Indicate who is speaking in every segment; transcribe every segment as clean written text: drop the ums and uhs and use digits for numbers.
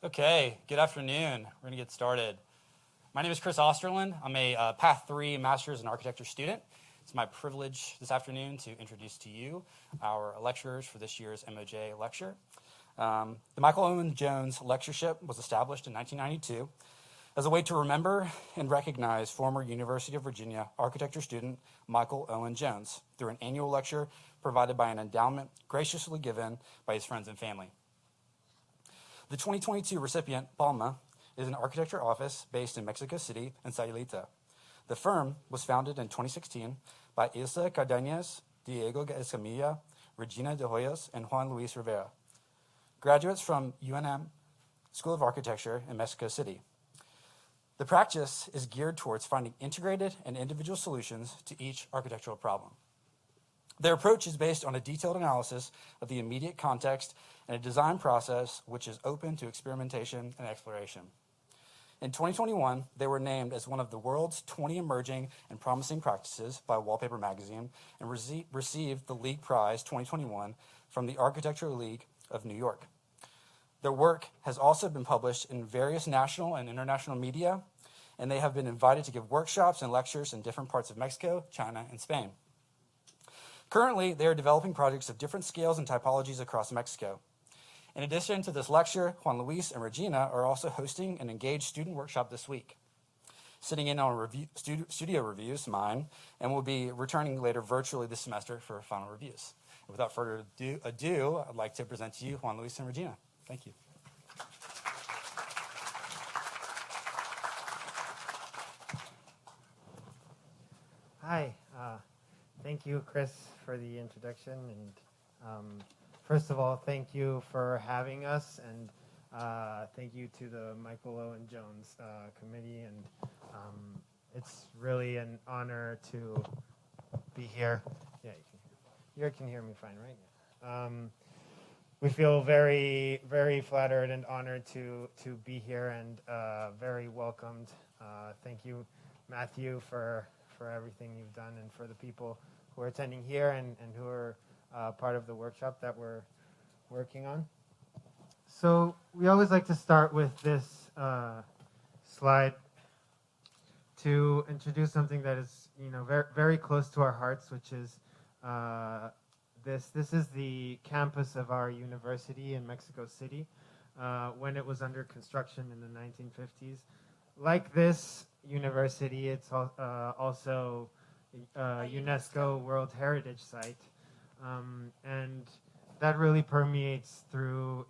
Speaker 1: Okay, good afternoon. We're going to get started. My name is Chris Osterlund. I'm a Path 3 Master's in Architecture student. It's my privilege this afternoon to introduce to you our lecturers for this year's MOJ lecture. The Michael Owen Jones Lectureship was established in 1992 as a way to remember and recognize former University of Virginia architecture student Michael Owen Jones through an annual lecture provided by an endowment graciously given by his friends and family. The 2022 recipient, Palma, is an architecture office based in Mexico City and Sayulita. The firm was founded in 2016 by Ilse Cárdenas, Diego Escamilla, Regina De Hoyos, and Juan Rivera, graduates from UNAM School of Architecture in Mexico City. The practice is geared towards finding integrated and individual solutions to each architectural problem. Their approach is based on a detailed analysis of the immediate context and a design process which is open to experimentation and exploration. In 2021, they were named as one of the world's 20 emerging and promising practices by Wallpaper magazine and received the League Prize 2021 from the Architectural League of New York. Their work has also been published in various national and international media, and they have been invited to give workshops and lectures in different parts of Mexico, China, and Spain. Currently, they are developing projects of different scales and typologies across Mexico. In addition to this lecture, Juan Luis and Regina are also hosting an engaged student workshop this week. Sitting in on studio reviews, mine, and will be returning later virtually this semester for final reviews. And without further ado, I'd like to present to you Juan Luis and Regina. Thank you.
Speaker 2: Hi. Thank you, Chris, for the introduction. And first of all, thank you for having us. And thank you to the Michael Owen Jones committee. And it's really an honor to be here. Yeah, you can hear me fine, right? We feel very, very flattered and honored to be here and very welcomed. Thank you, Matthew, for everything you've done and for the people who are attending here and who are part of the workshop that we're working on. So we always like to start with this slide to introduce something that is, very, very close to our hearts, which is This is the campus of our university in Mexico City when it was under construction in the 1950s. Like this university, it's also a UNESCO World Heritage Site, and that really permeates through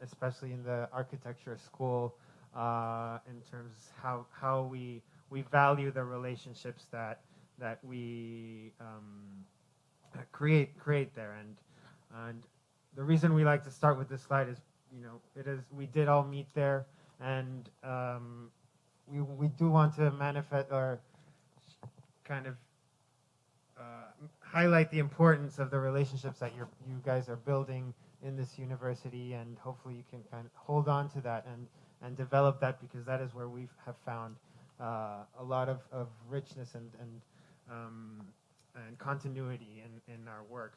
Speaker 2: especially in the architecture school in terms of how we value the relationships that we create there, and the reason we like to start with this slide is, we did all meet there, and we do want to manifest or kind of highlight the importance of the relationships that you guys are building in this university, and hopefully you can kind of hold on to that and develop that, because that is where we have found a lot of richness and continuity in our work.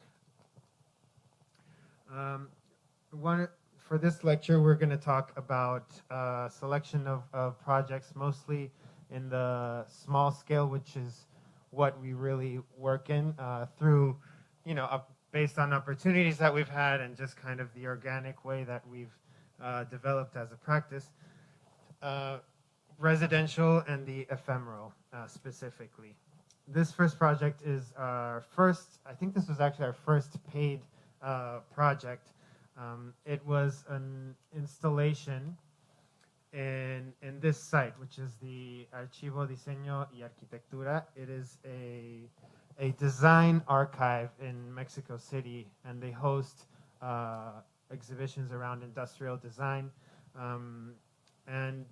Speaker 2: For this lecture, we're going to talk about a selection of projects, mostly in the small scale, which is what we really work in through, based on opportunities that we've had and just kind of the organic way that we've developed as a practice. Residential and the ephemeral specifically. This first project is our first, I think this was actually our first paid project. It was an installation in this site, which is the Archivo Diseño y Arquitectura. It is a design archive in Mexico City, and they host exhibitions around industrial design. And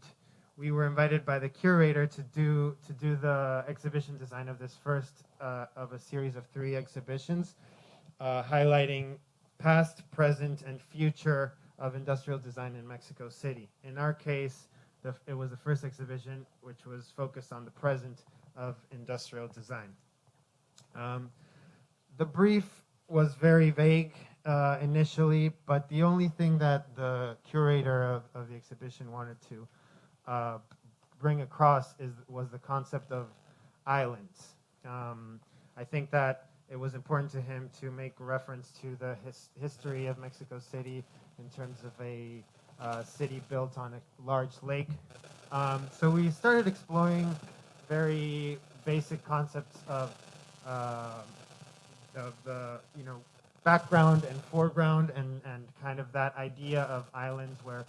Speaker 2: we were invited by the curator to do the exhibition design of this first of a series of 3 exhibitions, highlighting past, present, and future of industrial design in Mexico City. In our case, it was the first exhibition which was focused on the present of industrial design. The brief was very vague initially, but the only thing that the curator of the exhibition wanted to bring across was the concept of islands. I think that it was important to him to make reference to the history of Mexico City in terms of a city built on a large lake. So we started exploring very basic concepts of the background and foreground and kind of that idea of islands where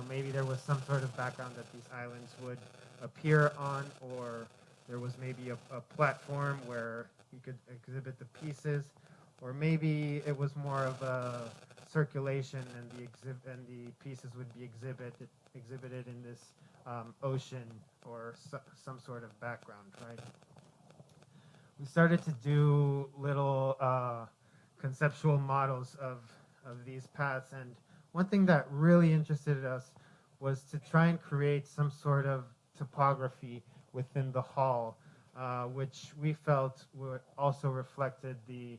Speaker 2: maybe there was some sort of background that these islands would appear on, or there was maybe a platform where you could exhibit the pieces, or maybe it was more of a circulation and the pieces would be exhibited in this ocean or some sort of background, right? We started to do little conceptual models of these paths, and one thing that really interested us was to try and create some sort of topography within the hall, which we felt also reflected the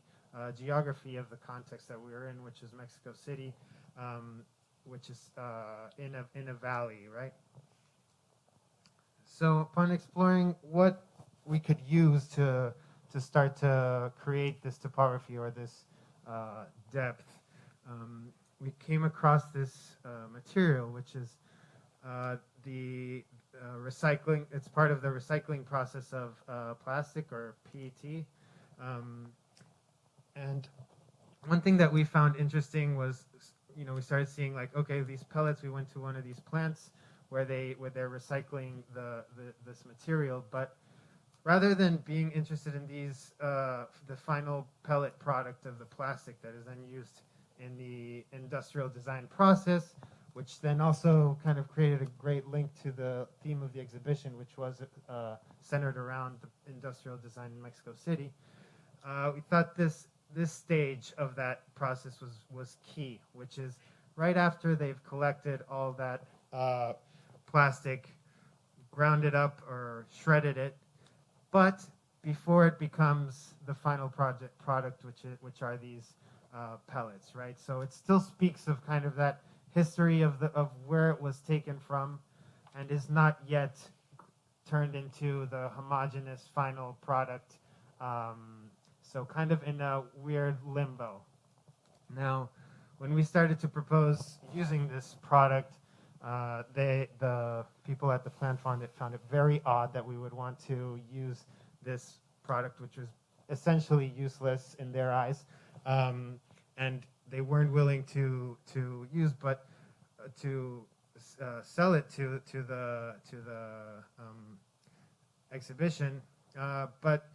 Speaker 2: geography of the context that we were in, which is Mexico City, which is in a valley, right? So upon exploring what we could use to start to create this topography or this depth, we came across this material, which is the recycling. It's part of the recycling process of plastic or PET. And one thing that we found interesting was, we started seeing like, okay, these pellets. We went to one of these plants where they're recycling this material, but rather than being interested in these, the final pellet product of the plastic that is then used in the industrial design process, which then also kind of created a great link to the theme of the exhibition, which was centered around the industrial design in Mexico City. We thought this stage of that process was key, which is right after they've collected all that plastic, ground it up or shredded it, but before it becomes the final product, which are these pellets, right? So it still speaks of kind of that history of where it was taken from, and is not yet turned into the homogeneous final product. So kind of in a weird limbo. Now, when we started to propose using this product, the people at the plant found it very odd that we would want to use this product, which was essentially useless in their eyes, and they weren't willing to use, but to sell it to the exhibition. But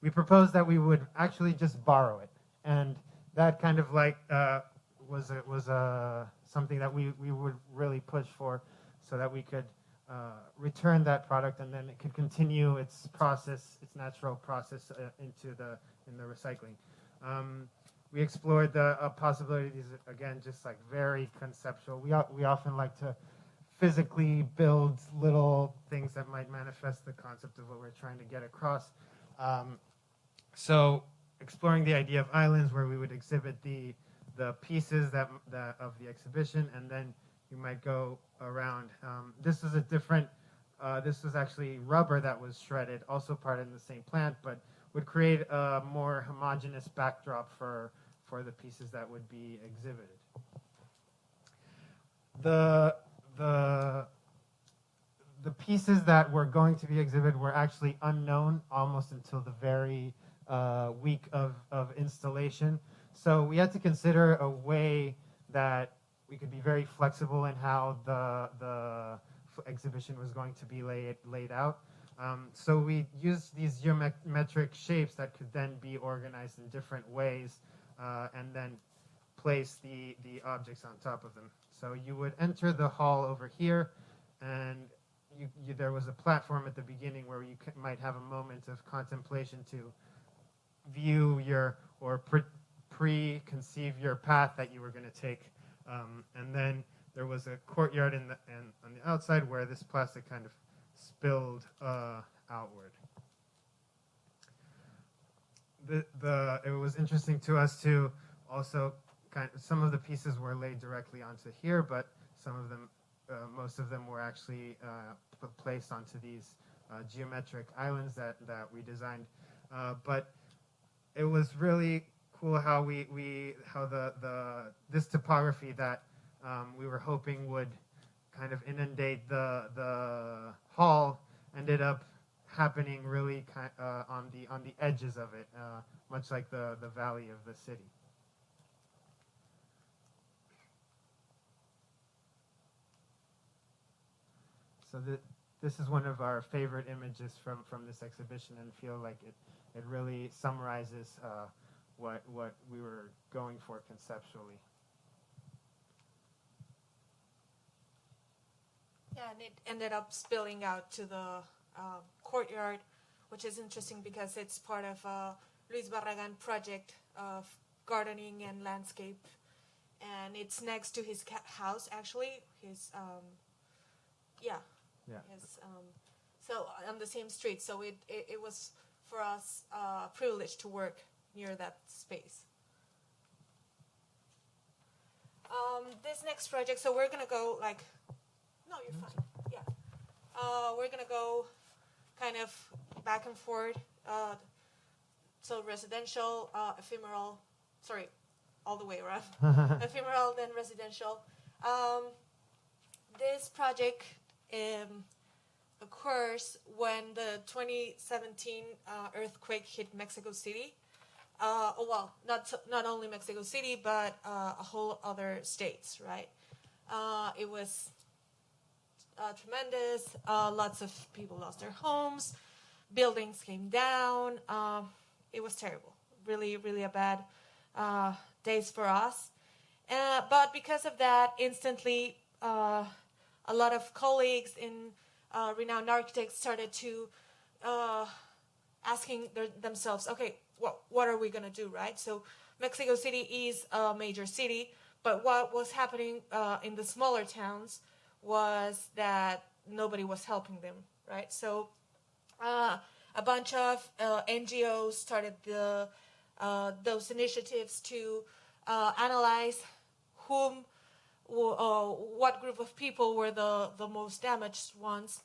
Speaker 2: we proposed that we would actually just borrow it, and that kind of like was something that we would really push for, so that we could return that product, and then it could continue its process, its natural process in the recycling. We explored the possibilities, again, just like very conceptual. We often like to physically build little things that might manifest the concept of what we're trying to get across. So exploring the idea of islands, where we would exhibit the pieces that of the exhibition, and then you might go around. This was a different. This was actually rubber that was shredded, also part of the same plant, but would create a more homogeneous backdrop for the pieces that would be exhibited. The pieces that were going to be exhibited were actually unknown almost until the very week of installation. So we had to consider a way that we could be very flexible in how the exhibition was going to be laid out. So we used these geometric shapes that could then be organized in different ways, and then place the objects on top of them. So you would enter the hall over here, and there was a platform at the beginning where you might have a moment of contemplation to view or preconceive your path that you were going to take. And then there was a courtyard on the outside where this plastic kind of spilled outward. It was interesting to us to also some of the pieces were laid directly onto here, but some of them, most of them were actually placed onto these geometric islands that we designed. But it was really cool how this topography that we were hoping would kind of inundate the hall ended up happening really on the edges of it, much like the valley of the city. So this is one of our favorite images from this exhibition, and feel like it really summarizes what we were going for conceptually.
Speaker 3: Yeah, and it ended up spilling out to the courtyard, which is interesting because it's part of Luis Barragan project of gardening and landscape, and it's next to his house, actually. His so on the same street. So it was for us a privilege to work near that space. This next project, so we're gonna go like. No, you're fine. Yeah. We're going to go kind of back and forth. So residential, ephemeral, sorry, all the way around. Ephemeral, then residential. This project occurs when the 2017 earthquake hit Mexico City. Well, not only Mexico City, but a whole other states, right? It was tremendous. Lots of people lost their homes. Buildings came down. It was terrible. Really, really a bad days for us. But because of that, instantly, a lot of colleagues in renowned architects started to asking themselves, okay, what are we going to do, right? So Mexico City is a major city, but what was happening in the smaller towns was that nobody was helping them, right? So a bunch of NGOs started those initiatives to analyze what group of people were the most damaged ones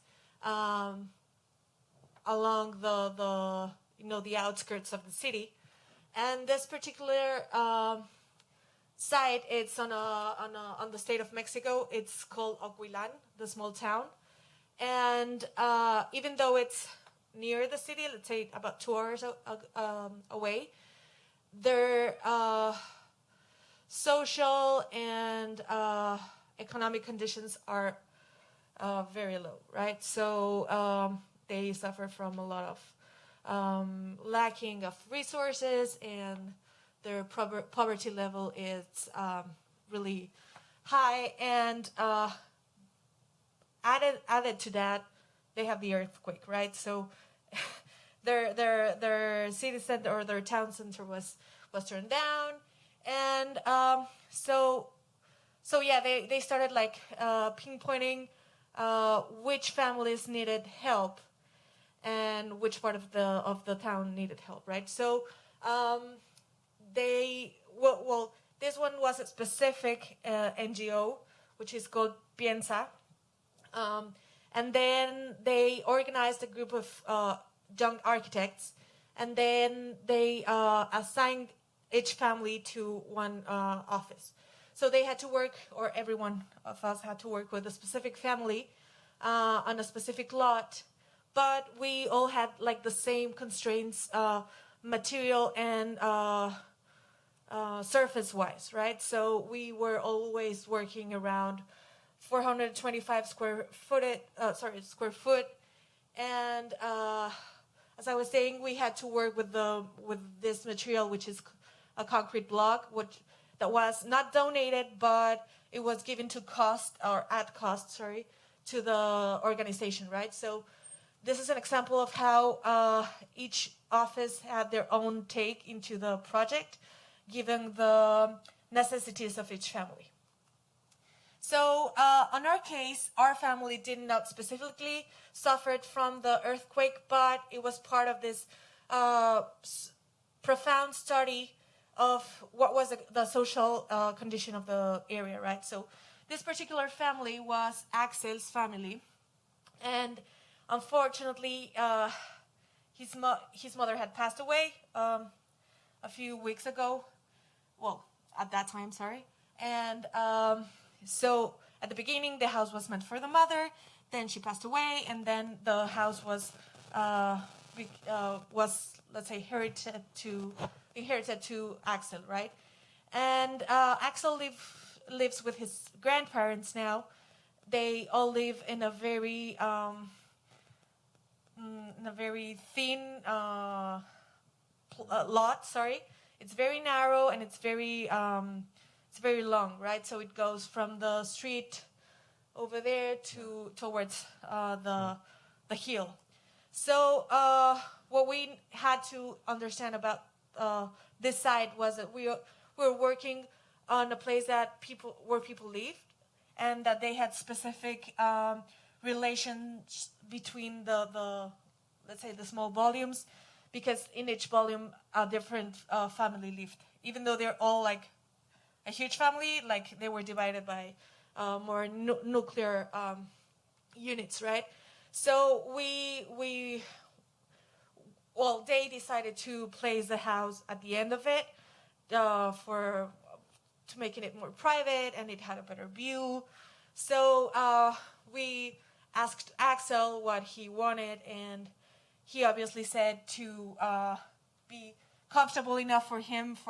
Speaker 3: along the outskirts of the city. And this particular site, it's on the state of Mexico. It's called Oquilan, the small town. And even though it's near the city, let's say about 2 hours away, their social and economic conditions are very low, right? So they suffer from a lot of lacking of resources, and their poverty level is really high. And added to that, they have the earthquake, right? So their city center or their town center was turned down, and so yeah, they started like pinpointing which families needed help and which part of the town needed help, right? So this one was a specific NGO, which is called Piensa. And then they organized a group of young architects, and then they assigned each family to one office. So they had to work, or every one of us had to work with a specific family on a specific lot, but we all had like the same constraints, material and surface-wise, right? So we were always working around 425 square foot, and as I was saying, we had to work with this material, which is a concrete block, that was not donated, but it was given to cost, or at cost, to the organization, right? So this is an example of how each office had their own take into the project, given the necessities of each family. So on our case, our family did not specifically suffer from the earthquake, but it was part of this profound study what was the social condition of the area, right? So this particular family was Axel's family, and unfortunately, his mother had passed away a few weeks ago. Well, at that time, sorry. And so at the beginning, the house was meant for the mother. Then she passed away, and then the house was let's say inherited to Axel, right? And Axel lives with his grandparents now. They all live in a very thin lot. Sorry, it's very narrow and it's very long, right? So it goes from the street over there towards the hill. So what we had to understand about this site was that we were working on a place where people lived, and that they had specific relations between the let's say the small volumes, because in each volume a different family lived. Even though they're all like a huge family, like they were divided by more nuclear units, right? So they decided to place the house at the end of it to make it more private, and it had a better view. So we asked Axel what he wanted, and he obviously said to be comfortable enough for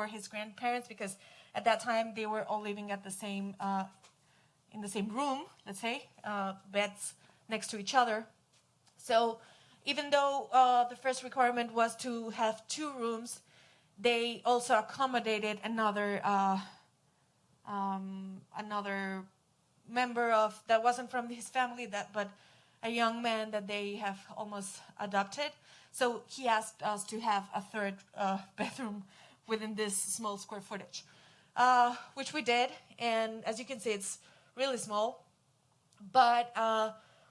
Speaker 3: his grandparents, because at that time they were all living at the same in the same room, let's say, beds next to each other. So even though the first requirement was to have 2 rooms, they also accommodated another member that wasn't from his family, but a young man that they have almost adopted. So he asked us to have a 3rd bedroom within this small square footage, which we did. And as you can see, it's really small, but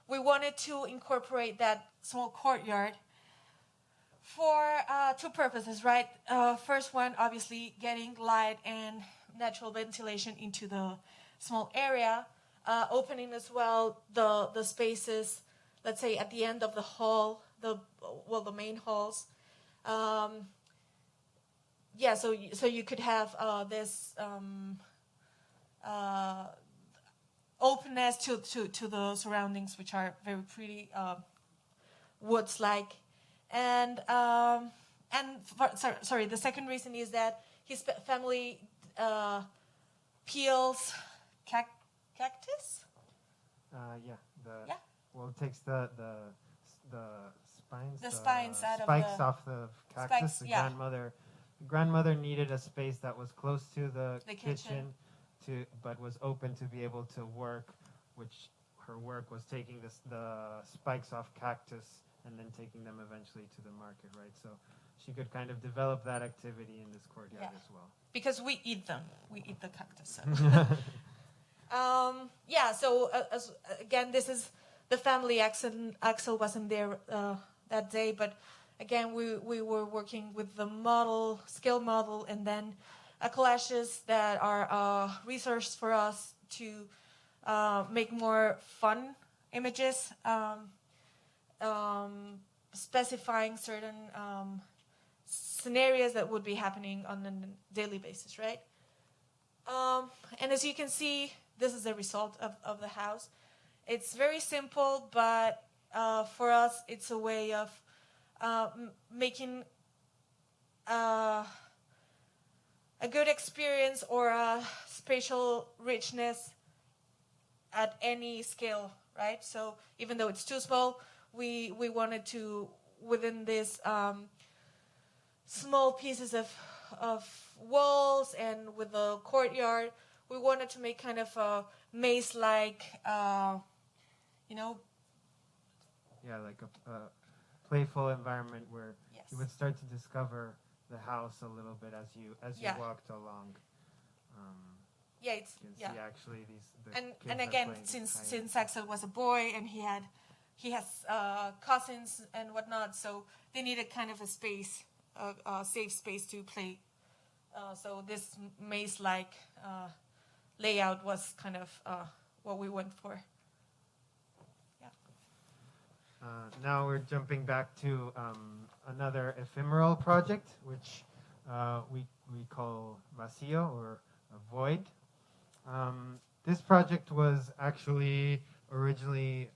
Speaker 3: we wanted to incorporate that small courtyard for 2 purposes, right? First one, obviously, getting light and natural ventilation into the small area, opening as well the spaces, let's say at the end of the hall, the main halls. So you could have this openness to the surroundings, which are very pretty, woods-like. And the second reason is that his family peels cactus.
Speaker 2: Well, it takes the spines.
Speaker 3: The spines out of
Speaker 2: spikes off the cactus.
Speaker 3: Spikes,
Speaker 2: The grandmother needed a space that was close to the kitchen, but was open to be able to work, which her work was taking the spikes off cactus and then taking them eventually to the market, right? So she could kind of develop that activity in this courtyard as well.
Speaker 3: Because we eat them. We eat the cactus. So. Again, this is the family. Axel wasn't there that day, but again, we were working with the scale model, and then collages that are a resource for us to make more fun images, specifying certain scenarios that would be happening on a daily basis, right? And as you can see, this is the result of the house. It's very simple, but for us, it's a way of making a good experience or a spatial richness at any scale, right? So even though it's too small, we wanted to, within this small pieces of walls and with the courtyard, we wanted to make kind of a maze-like,
Speaker 2: like a playful environment where you would start to discover the house a little bit as you walked along. You can see actually
Speaker 3: and again, since Axel was a boy and he has cousins and whatnot, so they needed kind of a space, a safe space to play So this maze-like layout was kind of what we went for. Yeah.
Speaker 2: Now we're jumping back to another ephemeral project, which we call vacío, or a void. This project was actually originally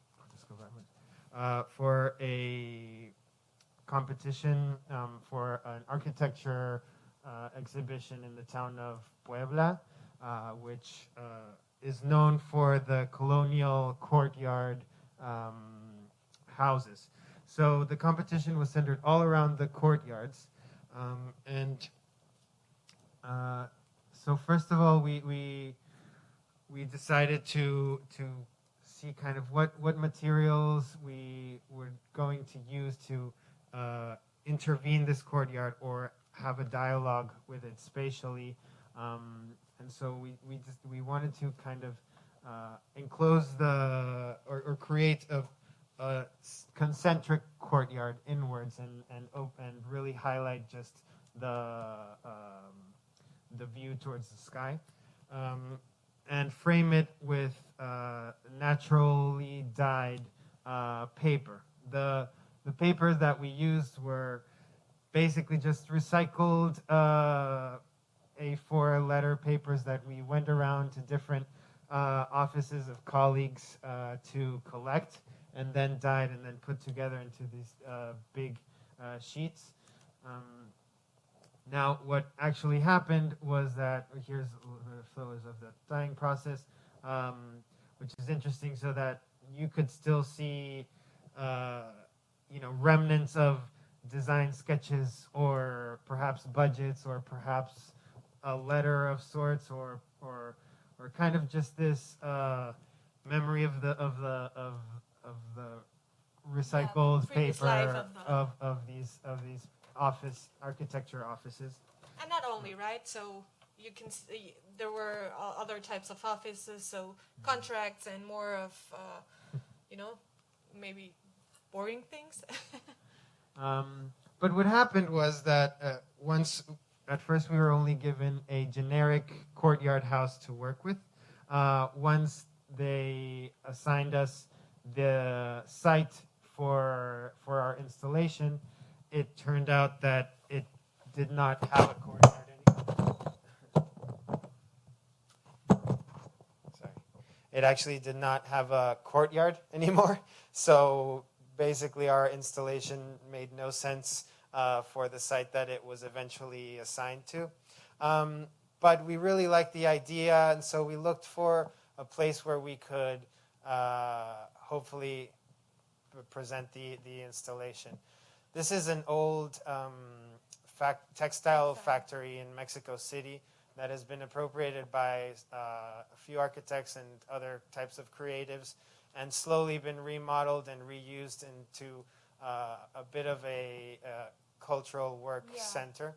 Speaker 2: for a competition for an architecture exhibition in the town of Puebla, which is known for the colonial courtyard houses. So the competition was centered all around the courtyards, so first of all, we decided to see kind of what materials we were going to use to intervene this courtyard or have a dialogue with it spatially, and so we wanted to kind of enclose or create a concentric courtyard inwards and really highlight just the view towards the sky, and frame it with naturally dyed paper. The papers that we used were basically just recycled A4 letter papers that we went around to different offices of colleagues to collect, and then dyed and then put together into these big sheets. Now, what actually happened was that, here's a little bit of photos of the dyeing process, which is interesting, so that you could still see, remnants of design sketches, or perhaps budgets, or perhaps a letter of sorts, or kind of just this memory of the recycled paper of these architecture offices.
Speaker 3: And not only, right? So you can see there were other types of offices, so contracts and more of, maybe boring things.
Speaker 2: But what happened was that at first we were only given a generic courtyard house to work with. Once they assigned us the site for our installation, it turned out that it did not have a courtyard anymore. Sorry. It actually did not have a courtyard anymore. So basically our installation made no sense for the site that it was eventually assigned to. But we really liked the idea, and so we looked for a place where we could hopefully present the installation. This is an old textile factory in Mexico City that has been appropriated by a few architects and other types of creatives, and slowly been remodeled and reused into a bit of a cultural work center.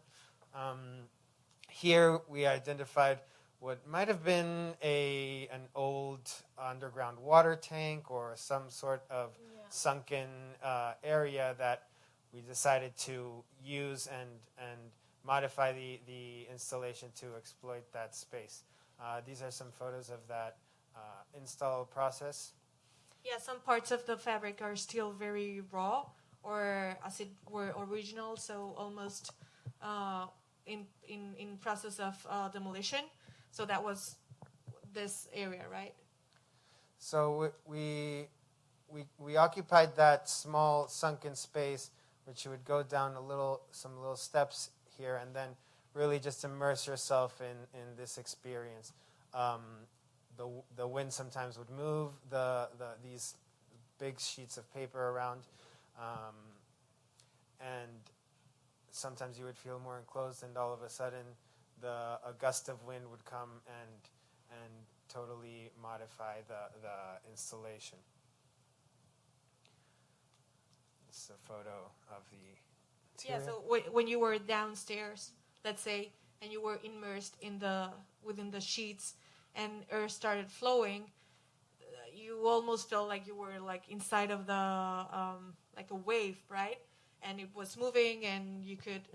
Speaker 2: Here we identified what might have been an old underground water tank or some sort of sunken area that we decided to use and modify the installation to exploit that space. These are some photos of that install process.
Speaker 3: Yeah, some parts of the fabric are still very raw, or as it were original, so almost in process of demolition. So that was this area, right?
Speaker 2: So we occupied that small sunken space, which you would go down some little steps here, and then really just immerse yourself in this experience. The wind sometimes would move these big sheets of paper around, and sometimes you would feel more enclosed, and all of a sudden a gust of wind would come and totally modify the installation. This is a photo of the interior.
Speaker 3: Yeah, so when you were downstairs, let's say, and you were immersed within the sheets, and air started flowing, you almost felt like you were like inside of the like a wave, right? And it was moving, and you could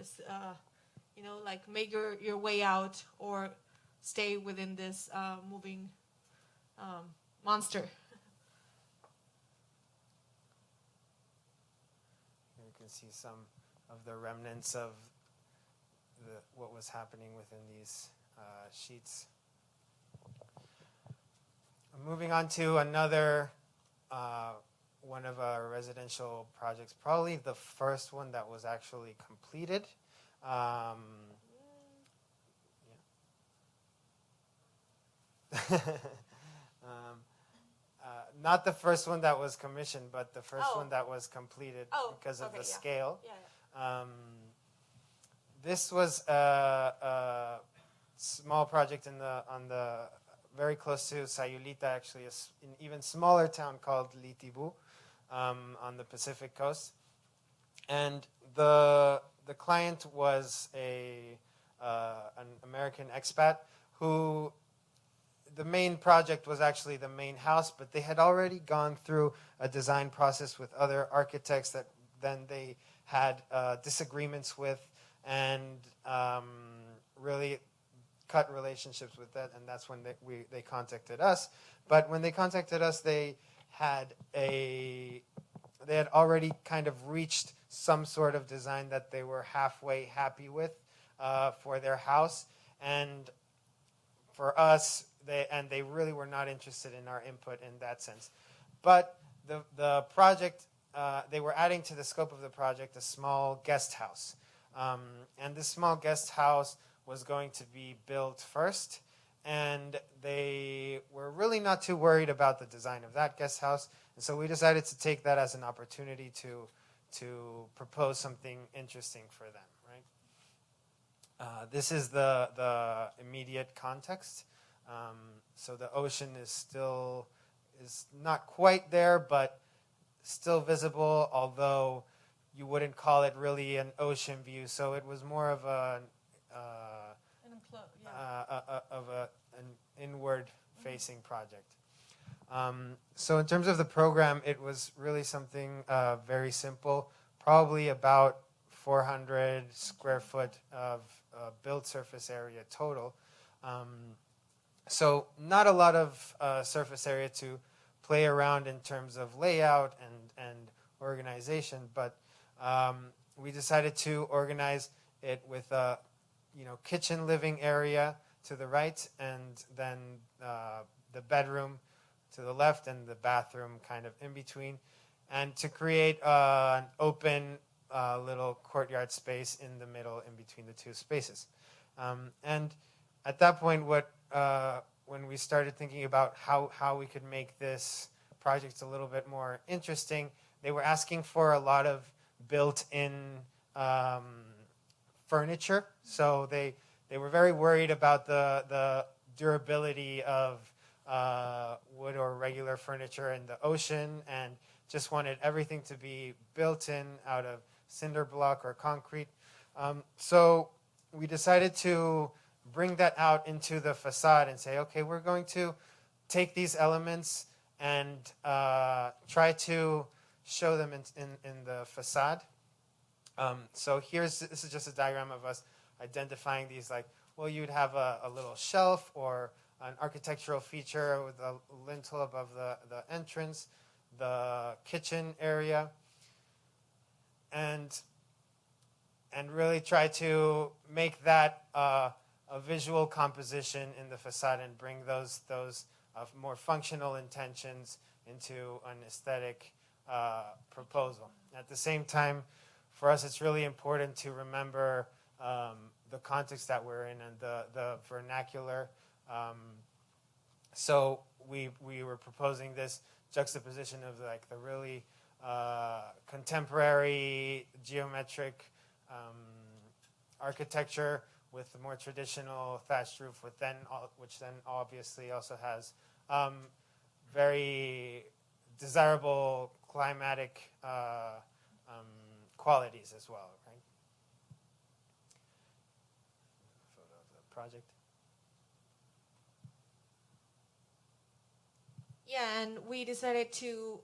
Speaker 3: like make your way out or stay within this moving monster.
Speaker 2: Here you can see some of the remnants of what was happening within these sheets. Moving on to another one of our residential projects, probably the first one that was actually completed. Not the first one that was commissioned, but the first one that was completed because of the scale.
Speaker 3: Yeah.
Speaker 2: This was a small project on the very close to Sayulita, actually, an even smaller town called Litibu on the Pacific coast. And the client was an American expat who, the main project was actually the main house, but they had already gone through a design process with other architects that then they had disagreements with, and really cut relationships with that, and that's when they contacted us. But when they contacted us, they had already kind of reached some sort of design that they were halfway happy with for their house, and for us, they really were not interested in our input in that sense. But the project, they were adding to the scope of the project a small guest house. And this small guest house was going to be built first, and they were really not too worried about the design of that guest house. And so we decided to take that as an opportunity to propose something interesting for them, right? This is the immediate context. So the ocean is not quite there, but still visible, although you wouldn't call it really an ocean view. So it was more of an inward-facing project. So in terms of the program, it was really something very simple, probably about 400 square foot of built surface area total. So not a lot of surface area to play around in terms of layout and organization, but we decided to organize it with a kitchen living area to the right, and then the bedroom to the left, and the bathroom kind of in between, and to create an open little courtyard space in the middle in between the two spaces. And at that point, when we started thinking about how we could make this project a little bit more interesting, they were asking for a lot of built-in furniture. So they were very worried about the durability of wood or regular furniture in the ocean, and just wanted everything to be built in out of cinder block or concrete. So we decided to bring that out into the facade and say, okay, we're going to take these elements and try to show them in the facade. So this is just a diagram of us identifying these, you'd have a little shelf or an architectural feature with a lintel above the entrance, the kitchen area, and really try to make that a visual composition in the facade and bring those more functional intentions into an aesthetic proposal. At the same time, for us, it's really important to remember the context that we're in and the vernacular. So we were proposing this juxtaposition of the really contemporary geometric architecture with the more traditional thatched roof, which then obviously also has very desirable climatic qualities as well, right? Photo of the project.
Speaker 3: Yeah, and we decided to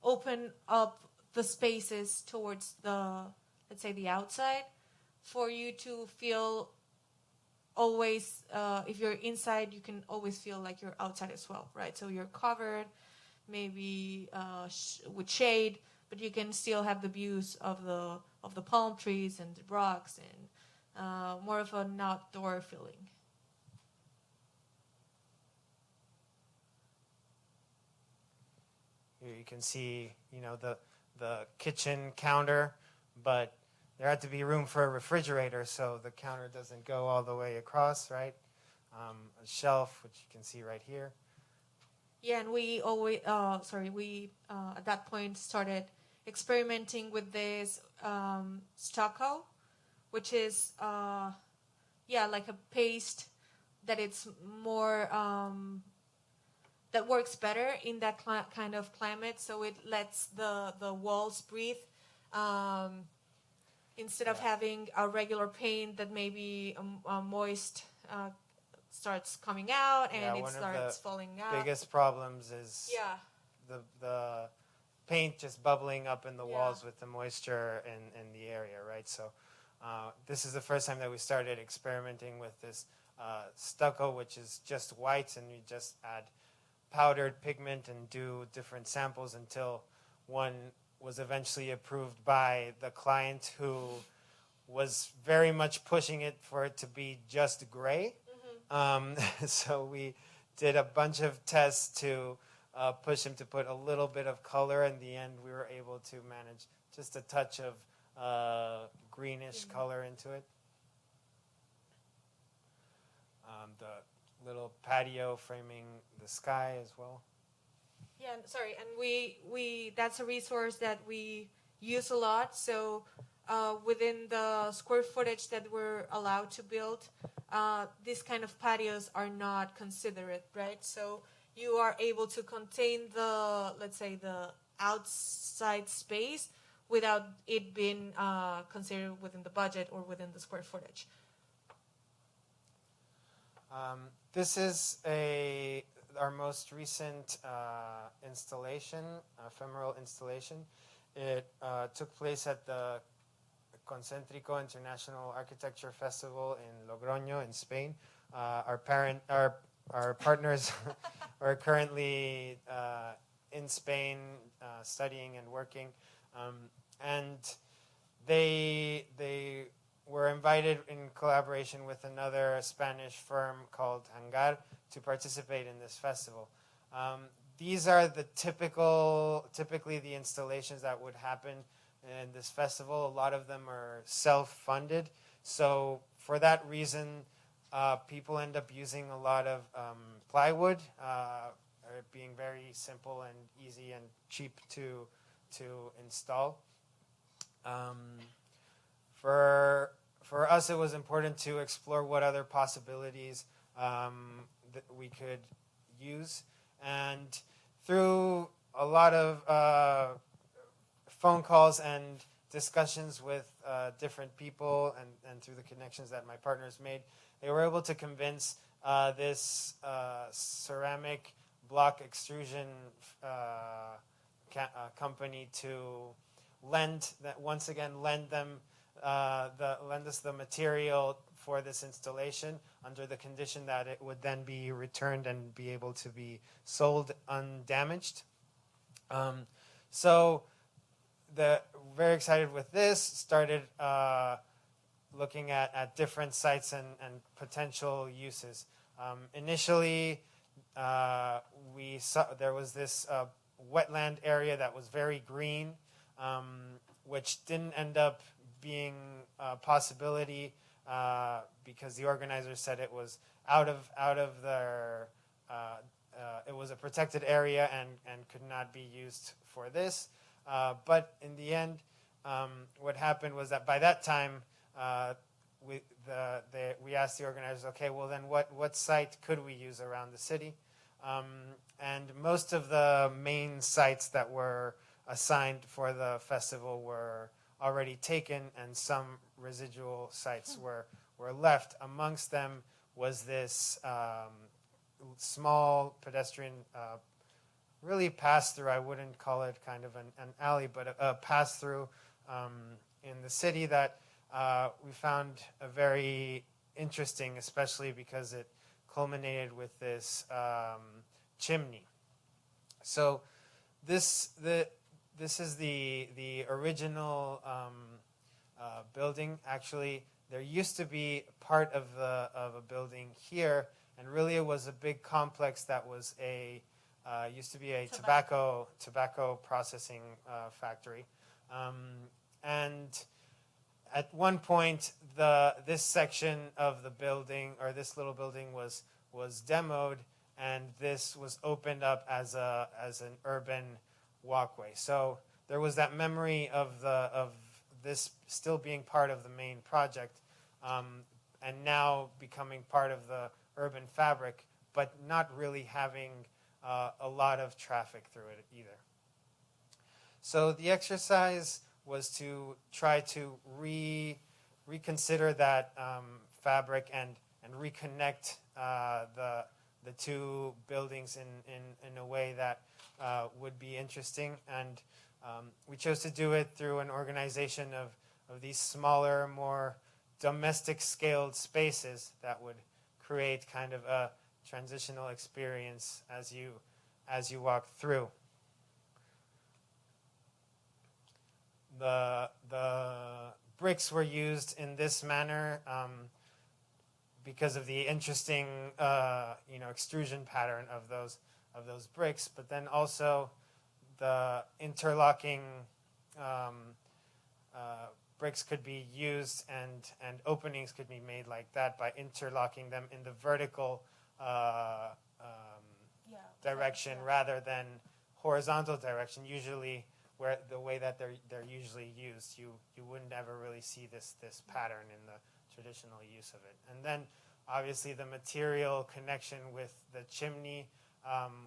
Speaker 3: open up the spaces towards the outside. for you to feel always, if you're inside, you can always feel like you're outside as well, right? So you're covered, maybe with shade, but you can still have the views of the palm trees and the rocks, and more of an outdoor feeling.
Speaker 2: Here you can see, the kitchen counter, but there had to be room for a refrigerator, so the counter doesn't go all the way across, right? A shelf, which you can see right here.
Speaker 3: Yeah, and we always, at that point started experimenting with this stucco, which is, like a paste that it's more, that works better in that kind of climate, so it lets the walls breathe. Instead of having a regular paint that maybe moist starts coming out and it starts falling out.
Speaker 2: Biggest problems is the paint just bubbling up in the walls with the moisture in the area, right? So this is the first time that we started experimenting with this stucco, which is just white, and we just add powdered pigment and do different samples until one was eventually approved by the client, who was very much pushing it for it to be just gray. So we did a bunch of tests to push him to put a little bit of color. In the end, we were able to manage just a touch of greenish color into it. The little patio framing the sky as well.
Speaker 3: Yeah, and we that's a resource that we use a lot. So within the square footage that we're allowed to build, these kind of patios are not considered, right? So you are able to contain the, let's say, the outside space without it being considered within the budget or within the square footage.
Speaker 2: This is our most recent installation, ephemeral installation. It took place at the Concentrico International Architecture Festival in Logroño in Spain. Our partners are currently in Spain studying and working, and they were invited in collaboration with another Spanish firm called Hangar to participate in this festival. These are typically the installations that would happen in this festival. A lot of them are self-funded. So for that reason, people end up using a lot of plywood, being very simple and easy and cheap to install. For us, it was important to explore what other possibilities that we could use. And through a lot of phone calls and discussions with different people and through the connections that my partners made, they were able to convince this ceramic block extrusion company to lend us the material for this installation under the condition that it would then be returned and be able to be sold undamaged. So very excited with this, started looking at different sites and potential uses. Initially, we saw there was this wetland area that was very green, which didn't end up being a possibility because the organizers said it was out of their it was a protected area and could not be used for this. But in the end, what happened was that by that time we asked the organizers, okay, well then what site could we use around the city? And most of the main sites that were assigned for the festival were already taken, and some residual sites were left. Amongst them was this small pedestrian really pass-through. I wouldn't call it kind of an alley, but a pass-through in the city that we found a very interesting, especially because it culminated with this chimney. So this is the original building. Actually, there used to be part of a building here, and really it was a big complex that was used to be a tobacco processing factory, and at one point this section of the building, or this little building, was demoed, and this was opened up as an urban walkway. So there was that memory of this still being part of the main project, and now becoming part of the urban fabric, but not really having a lot of traffic through it either. So the exercise was to try to reconsider that fabric and reconnect the two buildings in a way that would be interesting. And we chose to do it through an organization of these smaller, more domestic scaled spaces that would create kind of a transitional experience as you walk through. The bricks were used in this manner because of the interesting extrusion pattern of those bricks, but then also the interlocking bricks could be used, and openings could be made like that by interlocking them in the vertical direction rather than horizontal direction. Usually, where the way that they're usually used, you wouldn't ever really see this pattern in the traditional use of it. And then, obviously, the material connection with the chimney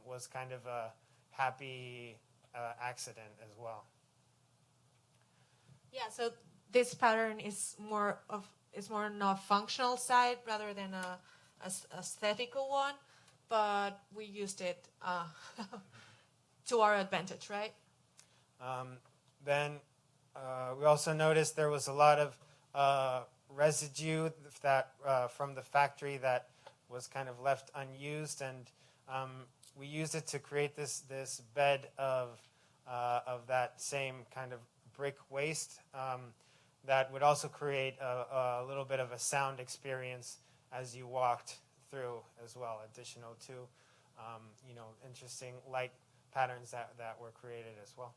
Speaker 2: was kind of a happy accident as well.
Speaker 3: Yeah, so this pattern is more on a functional side rather than a aesthetical one, but we used it to our advantage, right?
Speaker 2: Then we also noticed there was a lot of residue that from the factory that was kind of left unused, and we used it to create this bed of that same kind of brick waste that would also create a little bit of a sound experience as you walked through as well, additional to interesting light patterns that were created as well.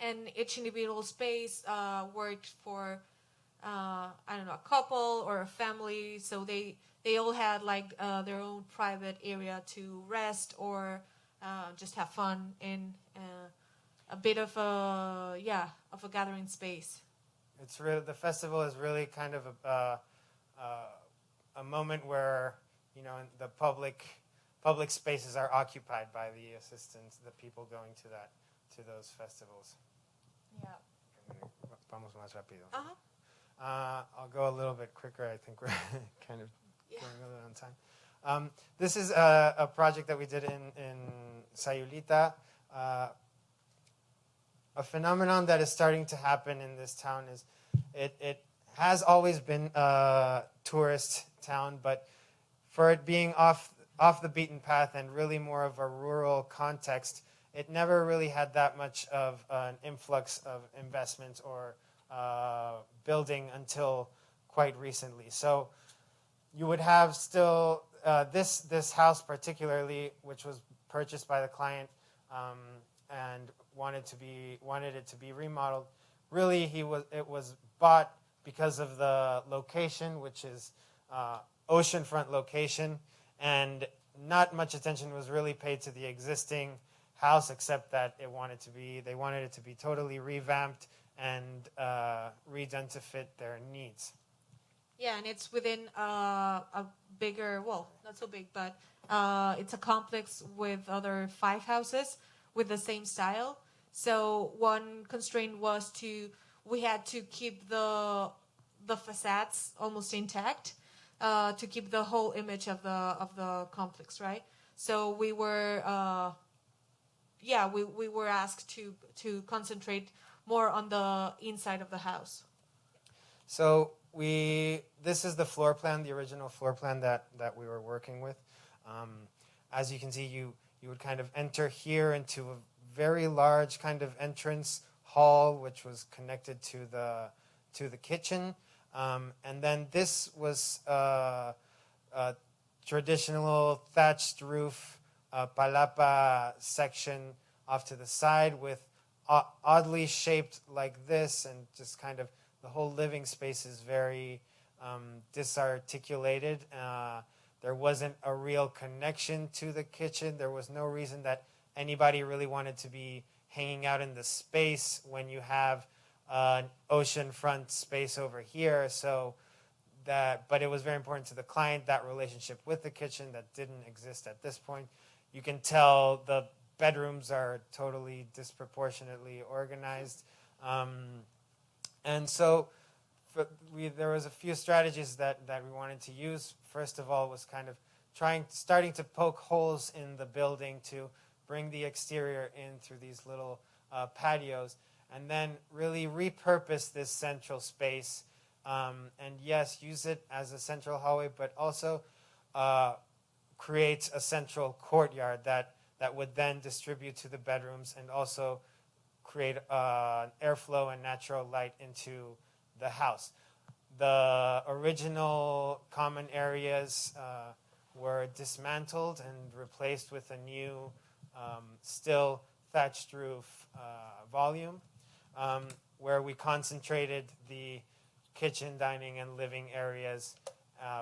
Speaker 3: And each individual space worked for a couple or a family, so they all had like their own private area to rest or just have fun in a bit of a gathering space.
Speaker 2: It's really, the festival is really kind of a moment where the public spaces are occupied by the assistants, the people going to those festivals.
Speaker 3: Yeah.
Speaker 2: Vamos más rápido.
Speaker 3: Uh-huh.
Speaker 2: I'll go a little bit quicker. I think we're kind of going a little on time. This is a project that we did in Sayulita. A phenomenon that is starting to happen in this town is it has always been a tourist town, but for it being off the beaten path and really more of a rural context, it never really had that much of an influx of investment or building until quite recently. So you would have still this house particularly, which was purchased by the client and wanted it to be remodeled. Really, it was bought because of the location, which is oceanfront location, and not much attention was really paid to the existing house, except that they wanted it to be totally revamped and redone to fit their needs.
Speaker 3: Yeah, and it's within a bigger, well, not so big, but it's a complex with other 5 houses with the same style. So one constraint was we had to keep the facades almost intact to keep the whole image of the complex, right? So we were we were asked to concentrate more on the inside of the house?
Speaker 2: So this is the floor plan, the original floor plan that we were working with. As you can see, you would kind of enter here into a very large kind of entrance hall, which was connected to the kitchen. And then this was a traditional thatched roof palapa section off to the side with oddly shaped like this, and just kind of the whole living space is very disarticulated. There wasn't a real connection to the kitchen. There was no reason that anybody really wanted to be hanging out in the space when you have an oceanfront space over here. But it was very important to the client, that relationship with the kitchen that didn't exist at this point. You can tell the bedrooms are totally disproportionately organized. And so there was a few strategies that we wanted to use. First of all was kind of starting to poke holes in the building to bring the exterior in through these little patios, and then really repurpose this central space. And yes, use it as a central hallway, but also create a central courtyard that would then distribute to the bedrooms and also create airflow and natural light into the house. The original common areas were dismantled and replaced with a new, still thatched roof volume, where we concentrated the kitchen, dining, and living areas,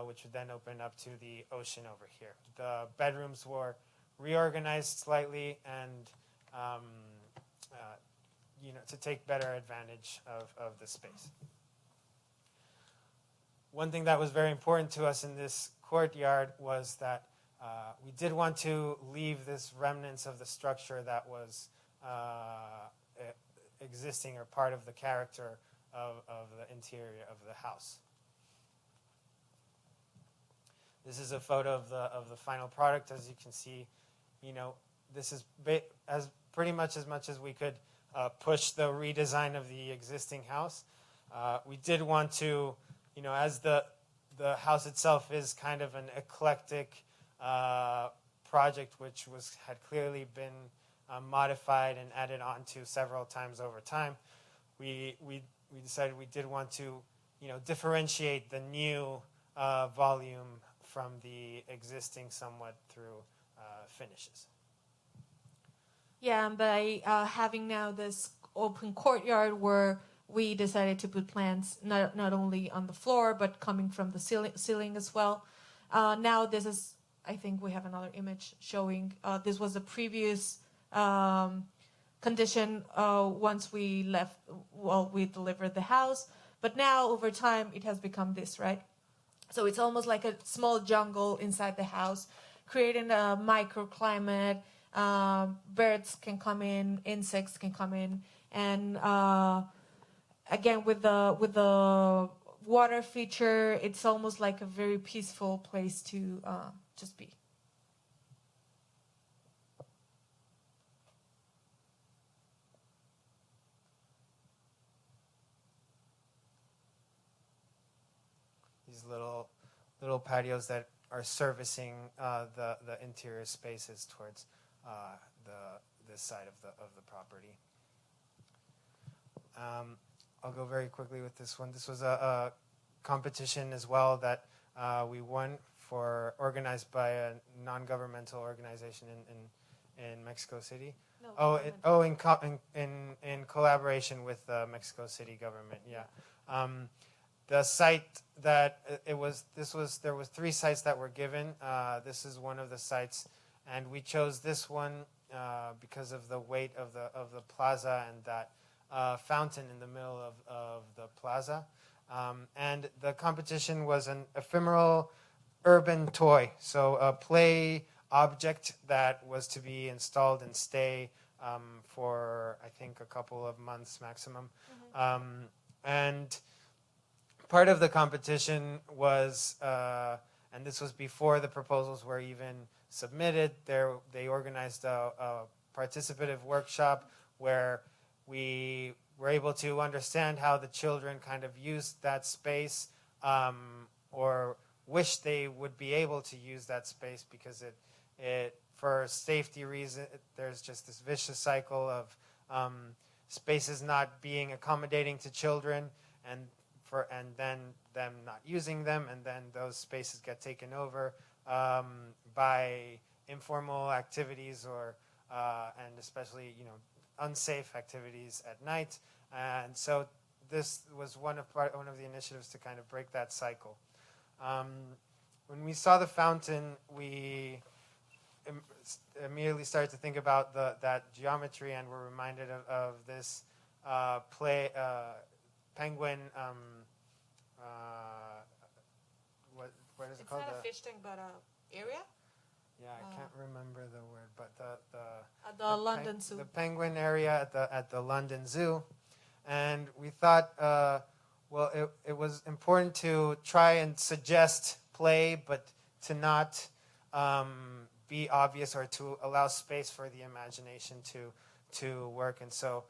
Speaker 2: which would then open up to the ocean over here. The bedrooms were reorganized slightly and to take better advantage of the space. One thing that was very important to us in this courtyard was that we did want to leave this remnants of the structure that was existing or part of the character of the interior of the house. This is a photo of the final product. As you can see, this is pretty much as we could push the redesign of the existing house. We did want to, as the house itself is kind of an eclectic project, which had clearly been modified and added on to several times over time. We decided we did want to, differentiate the new volume from the existing somewhat through finishes.
Speaker 3: Yeah, and by having now this open courtyard where we decided to put plants not only on the floor but coming from the ceiling as well. Now this is, I think we have another image showing this was the previous condition once we we delivered the house. But now over time it has become this, right? So it's almost like a small jungle inside the house, creating a microclimate. Birds can come in, insects can come in, and again with the water feature, it's almost like a very peaceful place to just be.
Speaker 2: These little patios that are servicing the interior spaces towards this side of the property. I'll go very quickly with this one. This was a competition as well that we won, organized by a non-governmental organization in Mexico City. In collaboration with the Mexico City government. Yeah. The site that there was 3 sites that were given. This is one of the sites, and we chose this one because of the weight of the plaza and that fountain in the middle of the plaza. And the competition was an ephemeral urban toy, so a play object that was to be installed and stay for, I think, a couple of months maximum. Mm-hmm. And part of the competition was, and this was before the proposals were even submitted, they organized a participative workshop where we we're able to understand how the children kind of used that space, or wish they would be able to use that space, because it for safety reasons, there's just this vicious cycle of spaces not being accommodating to children, and then them not using them, and then those spaces get taken over by informal activities, or and especially unsafe activities at night. And so this was one of the initiatives to kind of break that cycle. When we saw the fountain, we immediately started to think about that geometry, and were reminded of this penguin. What is it called?
Speaker 3: It's not a fish tank, but a area.
Speaker 2: Yeah, I can't remember the word, but
Speaker 3: the London Zoo.
Speaker 2: The penguin area at the London Zoo, and we thought, it was important to try and suggest play, but to not be obvious, or to allow space for the imagination to work. And so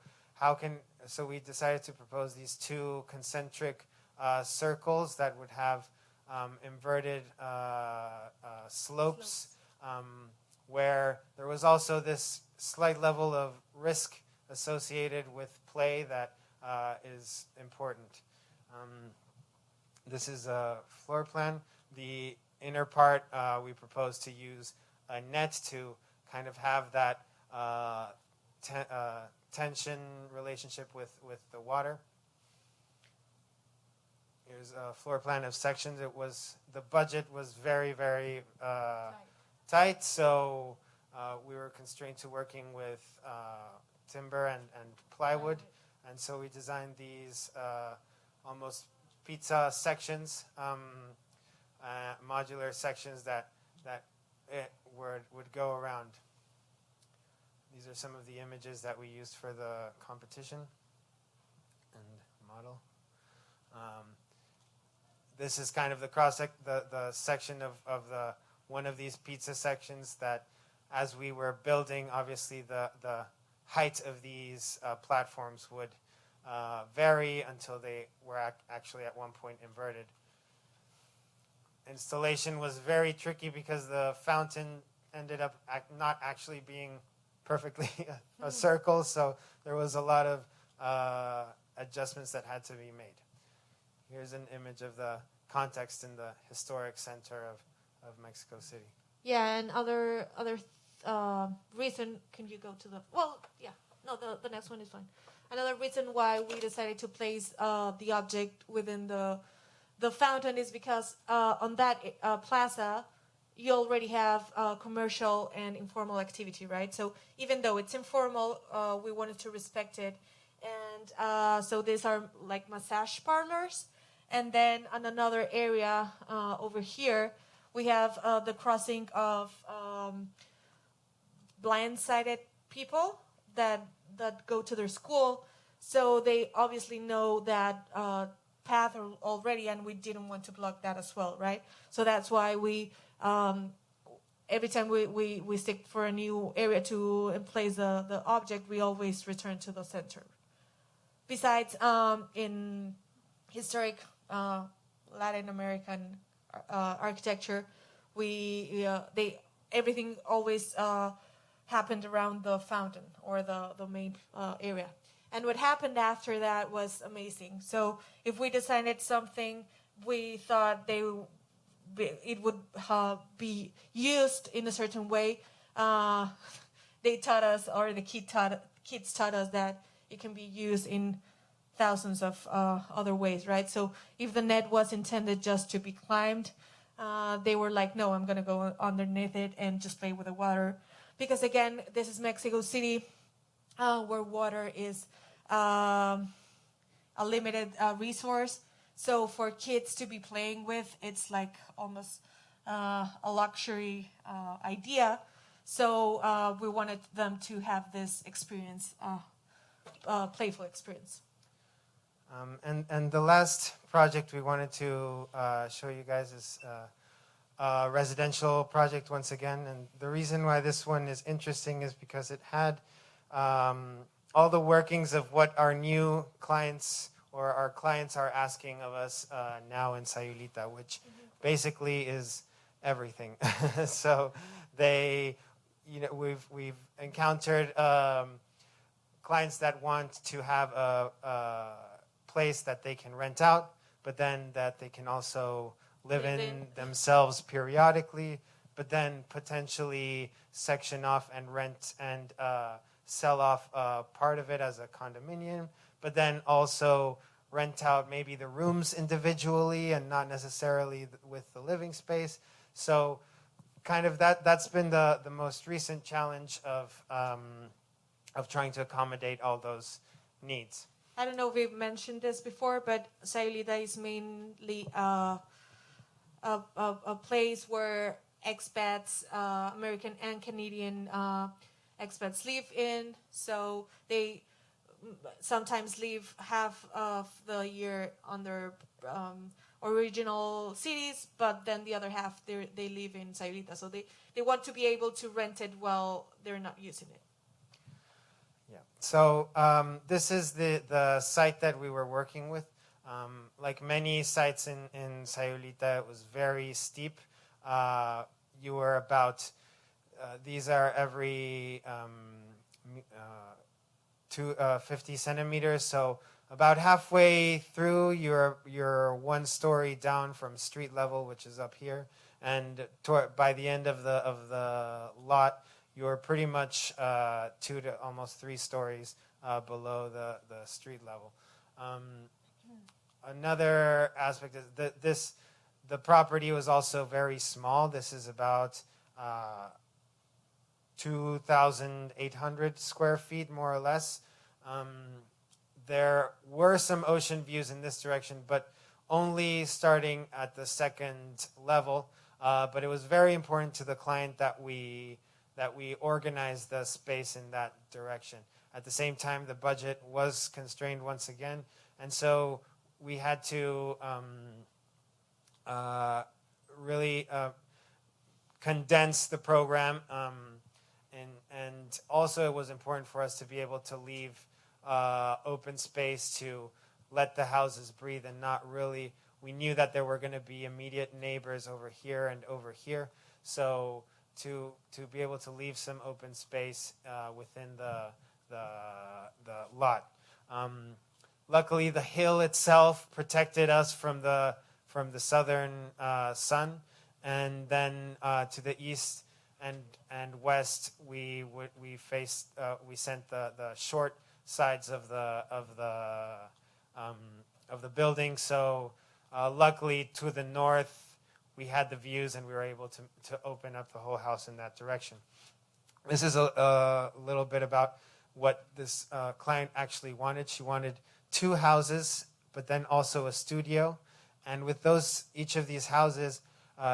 Speaker 2: we decided to propose these two concentric circles that would have inverted slopes, where there was also this slight level of risk associated with play that is important. This is a floor plan. The inner part, we propose to use a net to kind of have that tension relationship with the water. Here's a floor plan of sections. The budget was very, very tight, so we were constrained to working with timber and plywood, and so we designed these almost pizza sections, modular sections that would go around. These are some of the images that we used for the competition and model. This is kind of the section of one of these pizza sections that, as we were building, obviously the height of these platforms would vary until they were actually at one point inverted. Installation was very tricky because the fountain ended up not actually being perfectly a circle, so there was a lot of adjustments that had to be made. Here's an image of the context in the historic center of Mexico City.
Speaker 3: Yeah, and other reason. Can you go to the? Well, yeah. No, the next one is fine. Another reason why we decided to place the object within the fountain is because on that plaza, you already have commercial and informal activity, right? So even though it's informal, we wanted to respect it, and so these are like massage parlors. And then on another area over here, we have the crossing of blind-sighted people that go to their school. So they obviously know that path already, and we didn't want to block that as well, right? So that's why we, every time we stick for a new area to place the object, we always return to the center. Besides, in historic Latin American architecture, everything always happened around the fountain or the main area. And what happened after that was amazing. So if we designed something, we thought it would be used in a certain way. They taught us, or the kids taught us that it can be used in thousands of other ways, right? So if the net was intended just to be climbed, they were like, no, I'm going to go underneath it and just play with the water. Because again, this is Mexico City, where water is a limited resource. So for kids to be playing with, it's like almost a luxury idea. So we wanted them to have this experience, playful experience.
Speaker 2: And the last project we wanted to show you guys is a residential project once again. And the reason why this one is interesting is because it had all the workings of what our new clients or our clients are asking of us now in Sayulita, which basically is everything. So they, we've encountered clients that want to have a place that they can rent out, but then that they can also live in themselves periodically, but then potentially section off and rent and sell off part of it as a condominium, but then also rent out maybe the rooms individually and not necessarily with the living space. So kind of that's been the most recent challenge of trying to accommodate all those needs.
Speaker 3: I don't know if we've mentioned this before, but Sayulita is mainly a place where expats, American and Canadian expats live in. So they sometimes live half of the year on their original cities, but then the other half they live in Sayulita. So they want to be able to rent it while they're not using it.
Speaker 2: Yeah. So this is the site that we were working with. Like many sites in Sayulita, it was very steep. You were about, these are every 50 centimeters. So about halfway through, you're 1 story down from street level, which is up here. And by the end of the lot, you're pretty much 2 to almost 3 stories below the street level. Another aspect is that the property was also very small. This is about 2,800 square feet, more or less. There were some ocean views in this direction, but only starting at the 2nd level. But it was very important to the client that we organize the space in that direction. At the same time, the budget was constrained once again, and so we had to really condense the program, and also it was important for us to be able to leave open space to let the houses breathe and not really. We knew that there were going to be immediate neighbors over here and over here, so to be able to leave some open space within the lot. Luckily, the hill itself protected us from the southern sun, and then to the east and west, we sent the short sides of the building. So luckily, to the north, we had the views, and we were able to open up the whole house in that direction. This is a little bit about what this client actually wanted. She wanted 2 houses, but then also a studio. And with each of these houses,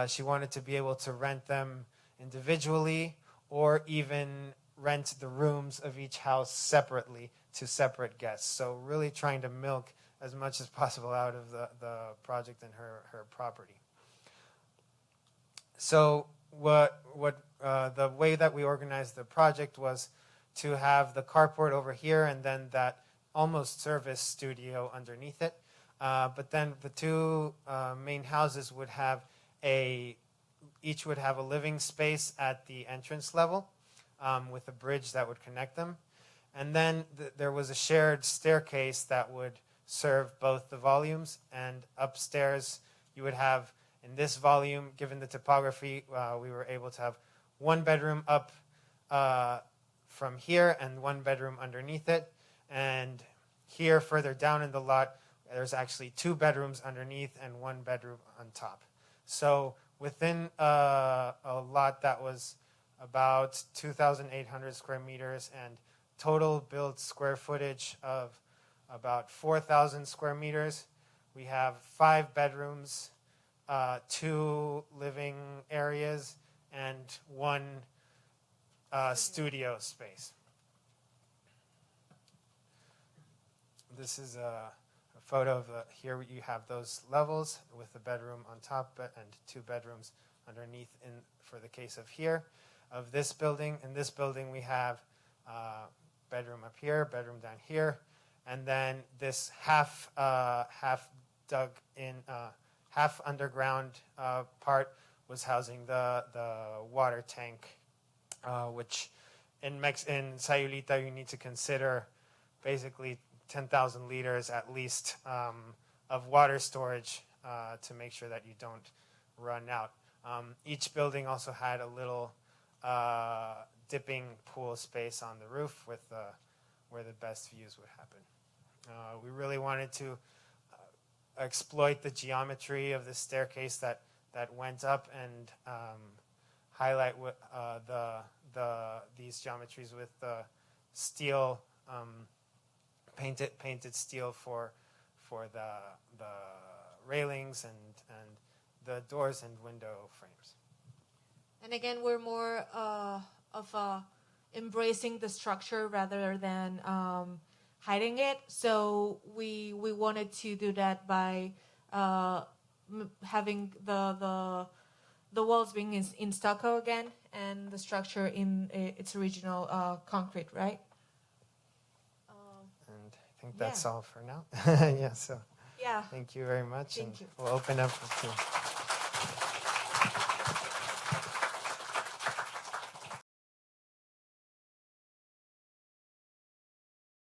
Speaker 2: she wanted to be able to rent them individually or even rent the rooms of each house separately to separate guests. So really trying to milk as much as possible out of the project and her property. So the way that we organized the project was to have the carport over here and then that almost service studio underneath it. But then the 2 main houses would have each would have a living space at the entrance level with a bridge that would connect them. And then there was a shared staircase that would serve both the volumes, and upstairs you would have, in this volume, given the topography, we were able to have 1 bedroom up from here and 1 bedroom underneath it. And here, further down in the lot, there's actually 2 bedrooms underneath and 1 bedroom on top. So within a lot that was about 2,800 square meters and total built square footage of about 4,000 square meters, we have 5 bedrooms, 2 living areas, and 1 studio space. This is a photo of here you have those levels with a bedroom on top and 2 bedrooms underneath for the case of here. Of this building, in this building we have bedroom up here, bedroom down here, and then this half dug in, half underground part was housing the water tank, which in Sayulita you need to consider basically 10,000 liters at least of water storage to make sure that you don't run out. Each building also had a little dipping pool space on the roof with where the best views would happen. We really wanted to exploit the geometry of the staircase that went up and highlight these geometries with steel, painted steel for the railings and the doors and window frames.
Speaker 3: And again, we're more of embracing the structure rather than hiding it. So we wanted to do that by having the walls being in stucco again, and the structure in its original concrete, right?
Speaker 2: And I think that's all for now. So
Speaker 3: yeah.
Speaker 2: thank you very much.
Speaker 3: Thank you.
Speaker 2: We'll open up to